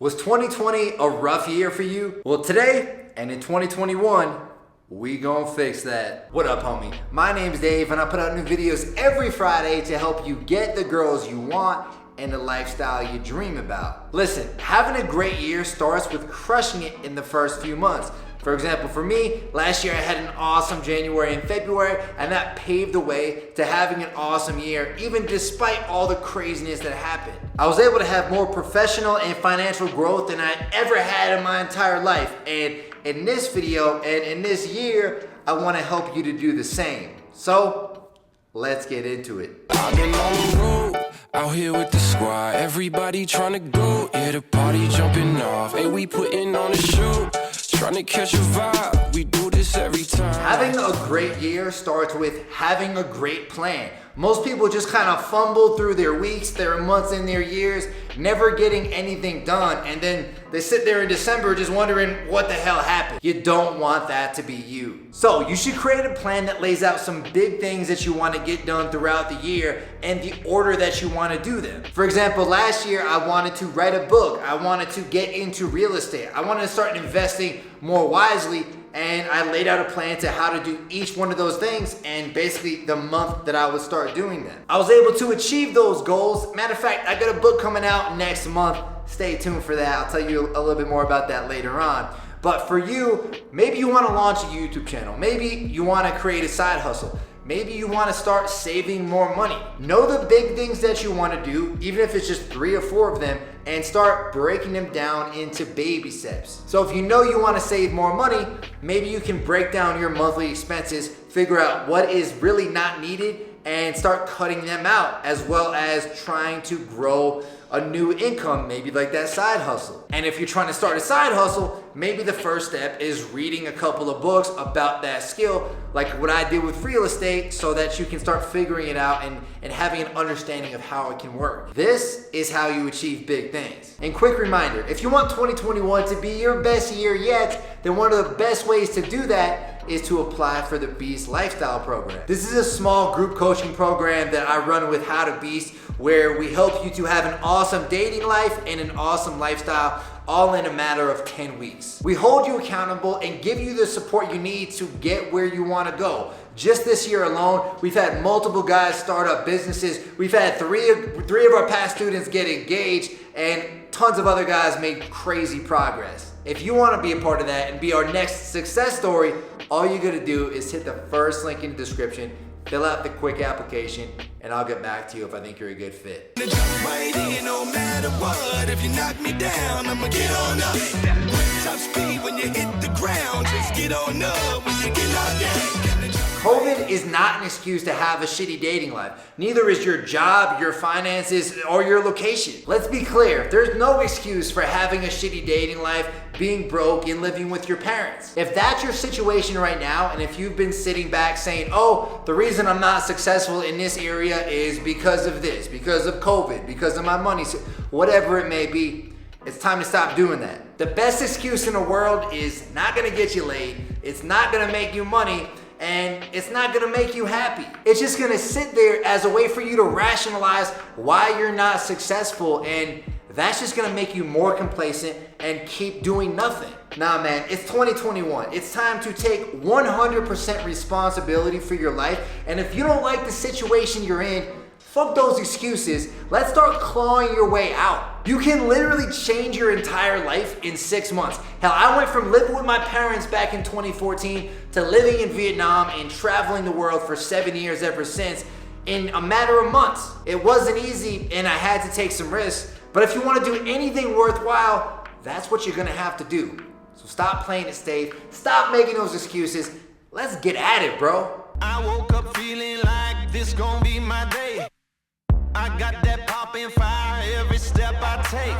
Was 2020 a rough year for you? Well, today and in 2021, we gon' fix that. What up, homie? My name's Dave, and I put out new videos every Friday to help you get the girls you want and the lifestyle you dream about. Listen, having a great year starts with crushing it in the first few months. For example, for me, last year I had an awesome January and February, and that paved the way to having an awesome year, even despite all the craziness that happened. I was able to have more professional and financial growth than I ever had in my entire life. And in this video and in this year, I want to help you to do the same. So, let's get into it. I've been on the road, out here with the squad. Everybody trying to go, yeah, the party jumping off. Hey, we putting on a show, trying to catch a vibe. We do this every time. Having a great year starts with having a great plan. Most people just kind of fumble through their weeks, their months, and their years, never getting anything done. And then they sit there in December just wondering what the hell happened. You don't want that to be you. So you should create a plan that lays out some big things that you want to get done throughout the year and the order that you want to do them. For example, last year I wanted to write a book. I wanted to get into real estate. I wanted to start investing more wisely. And I laid out a plan to how to do each one of those things and basically the month that I would start doing them. I was able to achieve those goals. Matter of fact, I got a book coming out next month. Stay tuned for that. I'll tell you a little bit more about that later on. But for you, maybe you want to launch a YouTube channel. Maybe you want to create a side hustle. Maybe you want to start saving more money. Know the big things that you want to do, even if it's just 3 or 4 of them, and start breaking them down into baby steps. So if you know you want to save more money, maybe you can break down your monthly expenses, figure out what is really not needed, and start cutting them out, as well as trying to grow a new income, maybe like that side hustle. And if you're trying to start a side hustle, maybe the first step is reading a couple of books about that skill, like what I did with real estate, so that you can start figuring it out and having an understanding of how it can work. This is how you achieve big things. And quick reminder, if you want 2021 to be your best year yet, then one of the best ways to do that is to apply for the Beast Lifestyle Program. This is a small group coaching program that I run with How to Beast, where we help you to have an awesome dating life and an awesome lifestyle, all in a matter of 10 weeks. We hold you accountable and give you the support you need to get where you want to go. Just this year alone, we've had multiple guys start up businesses. We've had three of our past students get engaged, and tons of other guys made crazy progress. If you want to be a part of that and be our next success story, all you gotta do is hit the first link in the description, fill out the quick application, and I'll get back to you if I think you're a good fit. Right in, no matter what. If you knock me down, I'ma get on up. Top speed when you hit the ground. Just get on up when you get knocked down. COVID is not an excuse to have a shitty dating life. Neither is your job, your finances, or your location. Let's be clear, there's no excuse for having a shitty dating life, being broke, and living with your parents. If that's your situation right now, and if you've been sitting back saying, oh, the reason I'm not successful in this area is because of this, because of COVID, because of my money, whatever it may be, it's time to stop doing that. The best excuse in the world is not gonna get you laid, it's not gonna make you money, and it's not gonna make you happy. It's just gonna sit there as a way for you to rationalize why you're not successful, and that's just gonna make you more complacent and keep doing nothing. Nah, man, it's 2021. It's time to take 100% responsibility for your life, and if you don't like the situation you're in, fuck those excuses. Let's start clawing your way out. You can literally change your entire life in 6 months. Hell, I went from living with my parents back in 2014 to living in Vietnam and traveling the world for 7 years ever since in a matter of months. It wasn't easy and I had to take some risks, but if you want to do anything worthwhile, that's what you're gonna have to do. So stop playing it safe, stop making those excuses. Let's get at it, bro. I woke up feeling like this gon' be my day. I got that poppin' fire every step I take.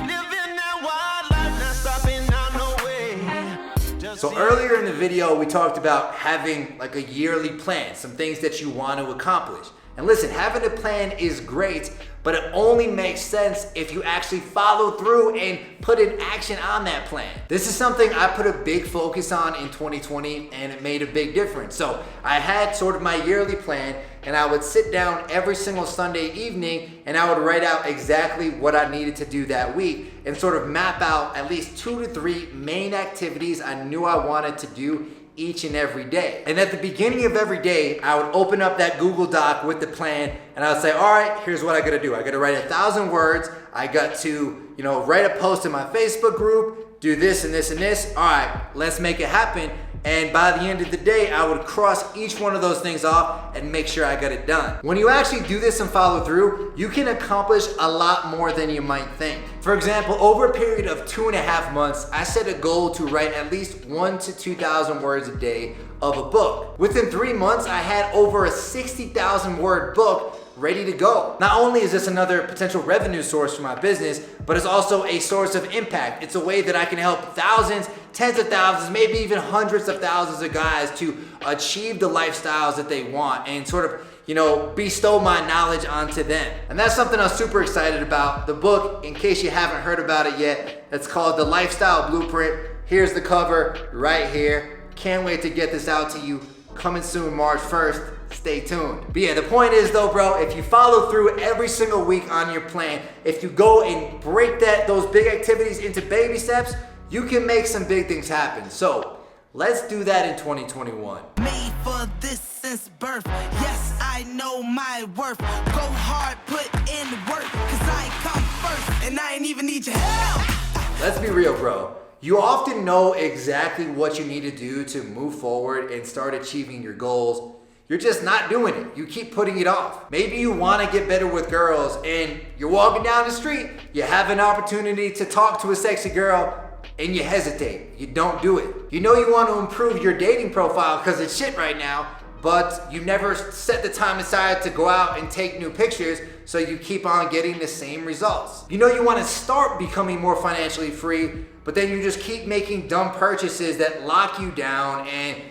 Living that wild life, not stopping out no way. So earlier in the video, we talked about having like a yearly plan, some things that you want to accomplish. And listen, having a plan is great, but it only makes sense if you actually follow through and put an action on that plan. This is something I put a big focus on in 2020, and it made a big difference. So I had sort of my yearly plan, and I would sit down every single Sunday evening and I would write out exactly what I needed to do that week and sort of map out at least 2 to 3 main activities I knew I wanted to do each and every day. And at the beginning of every day, I would open up that Google Doc with the plan and I would say, all right, here's what I gotta do. I gotta write 1,000 words. I got to, write a post in my Facebook group, do this and this and this. All right, let's make it happen. And by the end of the day, I would cross each one of those things off and make sure I got it done. When you actually do this and follow through, you can accomplish a lot more than you might think. For example, over a period of 2.5 months, I set a goal to write at least 1,000 to 2,000 words a day of a book. Within 3 months, I had over a 60,000 word book ready to go. Not only is this another potential revenue source for my business, but it's also a source of impact. It's a way that I can help thousands, tens of thousands, maybe even hundreds of thousands of guys to achieve the lifestyles that they want and sort of, bestow my knowledge onto them. And that's something I'm super excited about. The book, in case you haven't heard about it yet, it's called The Lifestyle Blueprint. Here's the cover right here. Can't wait to get this out to you. Coming soon, March 1st. Stay tuned. But yeah, the point is though, bro, if you follow through every single week on your plan, if you go and break those big activities into baby steps, you can make some big things happen. So let's do that in 2021. Made for this since birth. Yes, I know my worth. Go hard, put in work, cause I come first, and I ain't even need your help. Let's be real, bro. You often know exactly what you need to do to move forward and start achieving your goals. You're just not doing it. You keep putting it off. Maybe you want to get better with girls and you're walking down the street, you have an opportunity to talk to a sexy girl and you hesitate. You don't do it. You know you want to improve your dating profile because it's shit right now, but you never set the time aside to go out and take new pictures, so you keep on getting the same results. You know you want to start becoming more financially free, but then you just keep making dumb purchases that lock you down and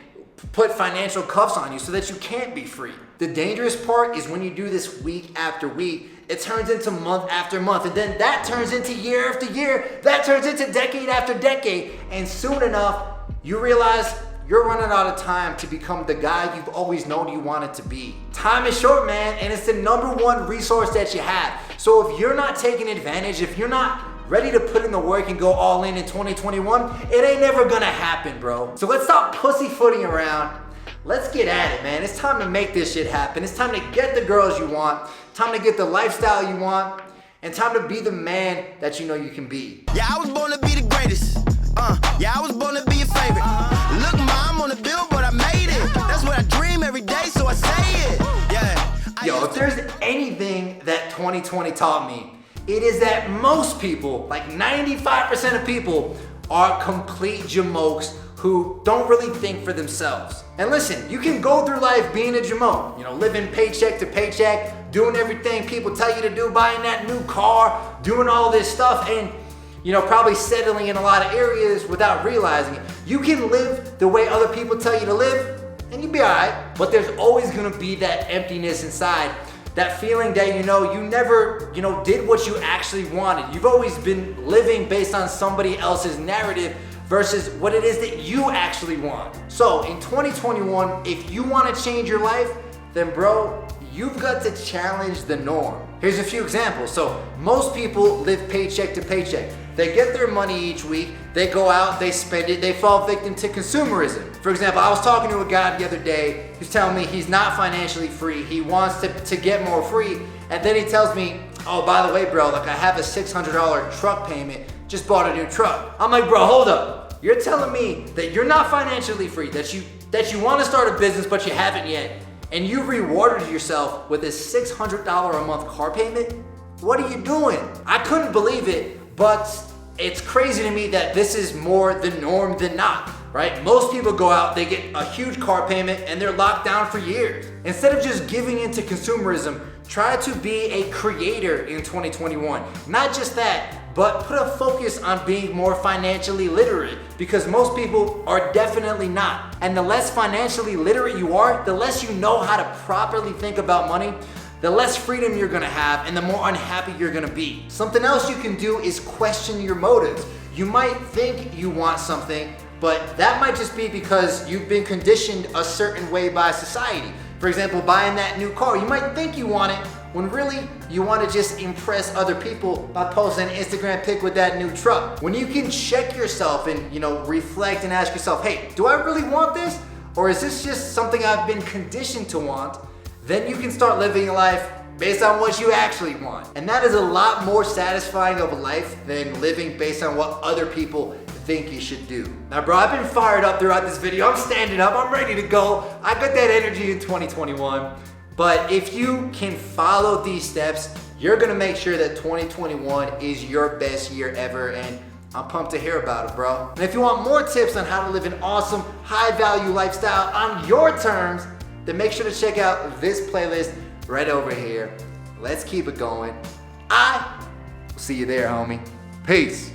put financial cuffs on you so that you can't be free. The dangerous part is when you do this week after week, it turns into month after month, and then that turns into year after year, that turns into decade after decade, and soon enough, you realize you're running out of time to become the guy you've always known you wanted to be. Time is short, man, and it's the #1 resource that you have. So if you're not taking advantage, if you're not ready to put in the work and go all in 2021, it ain't never gonna happen, bro. So let's stop pussyfooting around. Let's get at it, man. It's time to make this shit happen. It's time to get the girls you want, time to get the lifestyle you want, and time to be the man that you know you can be. Yeah, I was born to be the greatest. Yeah, I was born to be a favorite. Look, mom, on the billboard, I made it. That's what I dream every day, so I say it. Yeah. Yo, if there's anything that 2020 taught me, it is that most people, like 95% of people, are complete jamokes who don't really think for themselves. And listen, you can go through life being a jamoke, living paycheck to paycheck, doing everything people tell you to do, buying that new car, doing all this stuff, and probably settling in a lot of areas without realizing it. You can live the way other people tell you to live, and you'll be all right, but there's always gonna be that emptiness inside. That feeling that you never, did what you actually wanted. You've always been living based on somebody else's narrative versus what it is that you actually want. So in 2021, if you want to change your life, then bro, you've got to challenge the norm. Here's a few examples. So most people live paycheck to paycheck. They get their money each week, they go out, they spend it, they fall victim to consumerism. For example, I was talking to a guy the other day who's telling me he's not financially free, he wants to get more free, and then he tells me, oh, by the way, bro, I have a $600 truck payment, just bought a new truck. I'm like, bro, hold up. You're telling me that you're not financially free, that you want to start a business but you haven't yet, and you rewarded yourself with a $600 a month car payment? What are you doing? I couldn't believe it, but it's crazy to me that this is more the norm than not, right? Most people go out, they get a huge car payment, and they're locked down for years. Instead of just giving into consumerism, try to be a creator in 2021. Not just that, but put a focus on being more financially literate, because most people are definitely not. And the less financially literate you are, the less you know how to properly think about money, the less freedom you're gonna have and the more unhappy you're gonna be. Something else you can do is question your motives. You might think you want something, but that might just be because you've been conditioned a certain way by society. For example, buying that new car. You might think you want it, when really you want to just impress other people by posting an Instagram pic with that new truck. When you can check yourself and reflect and ask yourself, hey, do I really want this? Or is this just something I've been conditioned to want? Then you can start living your life based on what you actually want. And that is a lot more satisfying of a life than living based on what other people think you should do. Now bro, I've been fired up throughout this video. I'm standing up, I'm ready to go. I got that energy in 2021. But if you can follow these steps, you're gonna make sure that 2021 is your best year ever, and I'm pumped to hear about it, bro. And if you want more tips on how to live an awesome, high-value lifestyle on your terms, then make sure to check out this playlist right over here. Let's keep it going. I will see you there, homie. Peace.